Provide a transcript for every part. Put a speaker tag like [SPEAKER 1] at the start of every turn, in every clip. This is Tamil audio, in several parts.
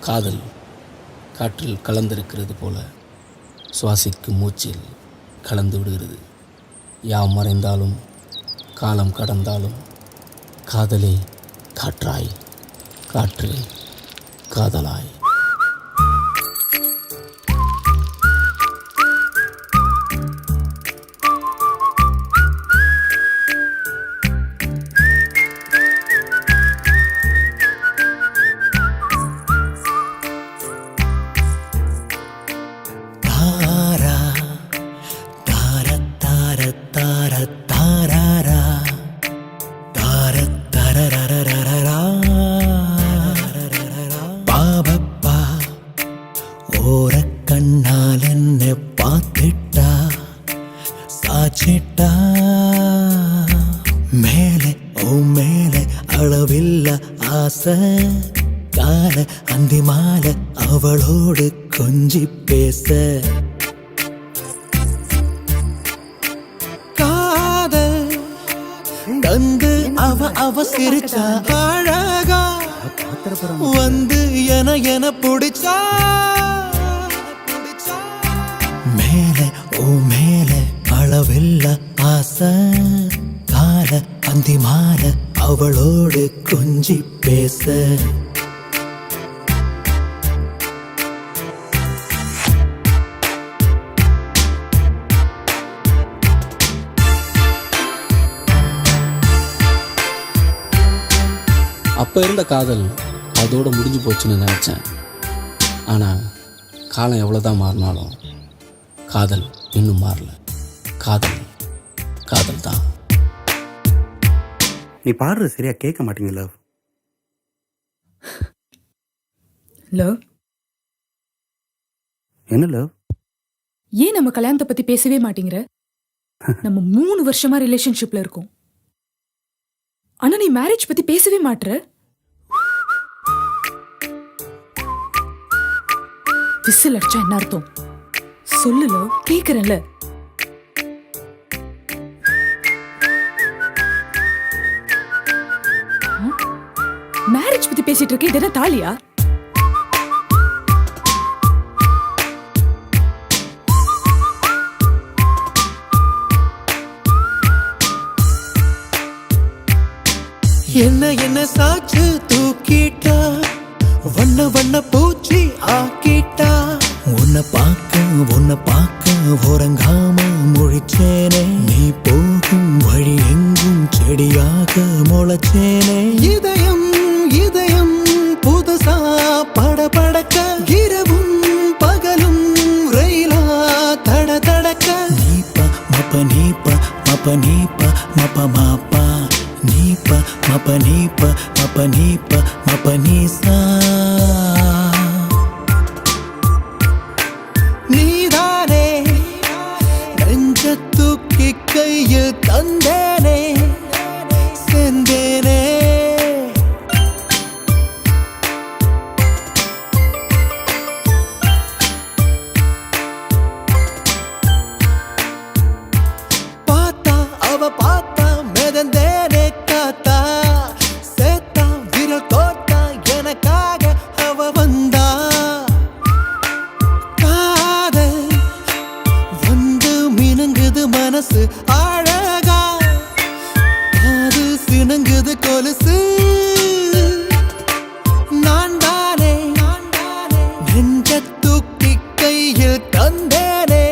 [SPEAKER 1] காதல் காற்றில் கலந்திருக்கிறது போல சுவாசிக்கும் மூச்சில் கலந்து விடுகிறது. யாம் மறைந்தாலும் காலம் கடந்தாலும் காதலே காற்றாய், காற்றே காதலாய்.
[SPEAKER 2] கண்ணால் என்னை பார்த்துட்டா சாச்சிட்டா மேலே ஓ மேலே அளவில்ல ஆசை கால அந்தி மாலை அவளோடு கொஞ்சி பேச காதல் தந்து அவ சிரிச்சா அழகா வந்து என பிடிச்சா மேலே ஓ மேலே அளவில்ல ஆசை கால அந்தி மாலை அவளோடு கொஞ்சி பேச
[SPEAKER 1] அப்போ இருந்த காதல் அதோடு முடிஞ்சு போச்சுன்னு நினச்சேன். ஆனால் காலம் எவ்வளோதான் மாறினாலும் காதல் இன்னும் மாறல. காதல் காதல் தான்.
[SPEAKER 3] நீ பாடுறது சரியா கேட்க மாட்டீங்க லவ்.
[SPEAKER 4] லவ்
[SPEAKER 3] என்ன லவ்?
[SPEAKER 4] ஏன் நம்ம கல்யாணத்தை பத்தி பேசவே மாட்டேங்கிற? நம்ம 3 வருஷமா ரிலேஷன்ஷிப்ல இருக்கோம். ஆனா நீ மேரேஜ் பத்தி பேசவே மாட்ற. விசில் அடிச்சா என்ன அர்த்தம் சொல்லுல, கேக்குறேன்ல. மேரேஜ் பத்தி பேசிட்டு இருக்க, இது என்ன தாலியா?
[SPEAKER 2] என்ன சாச்சு தூக்கிட்டா வண்ண வண்ண பூச்சி ஆக்கிட்டா உன்னை பார்க்க உறங்காம முழிச்சேனே. நீ போகும் வழி எங்கும் செடியாக முளைச்சேனே. இதயம் புதுசா படபடக்க இரவும் பகலும் ரயிலா தடதடக்க. நீப்ப மப்ப நீப்ப மப்ப நீப்ப மப்ப மாப்பா நீப்ப மப்ப நீப்ப மப்ப நீப்ப மப்ப நீசா. நீதானே நெஞ்ச தூக்கி கையில் தந்தேனே செந்தேனே. பார்த்தா அவ பார்த்தா மிதந்தேனே காத்தா சேத்தா விரல் கோத்தா எனக்காக அவ வந்தா. காதல் வந்து மினுங்குது மனசு அழகா அது சினுங்குது கொலுசு. நான் தானே நெஞ்ச தூக்கி கையில் தந்தேனே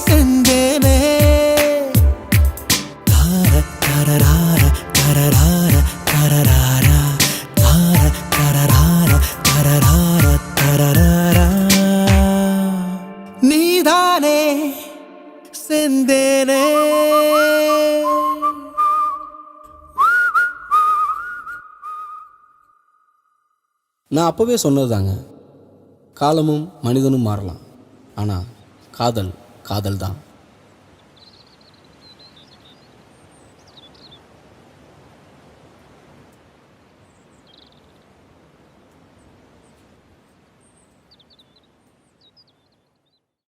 [SPEAKER 2] செந்தேனே. தரரார தரரார தரரார தார தரரார தரரார தரரார. நீதானே செந்தேனே.
[SPEAKER 1] நான் அப்போவே சொன்னது தாங்க, காலமும் மனிதனும் மாறலாம், ஆனால் காதல் காதல் தான்.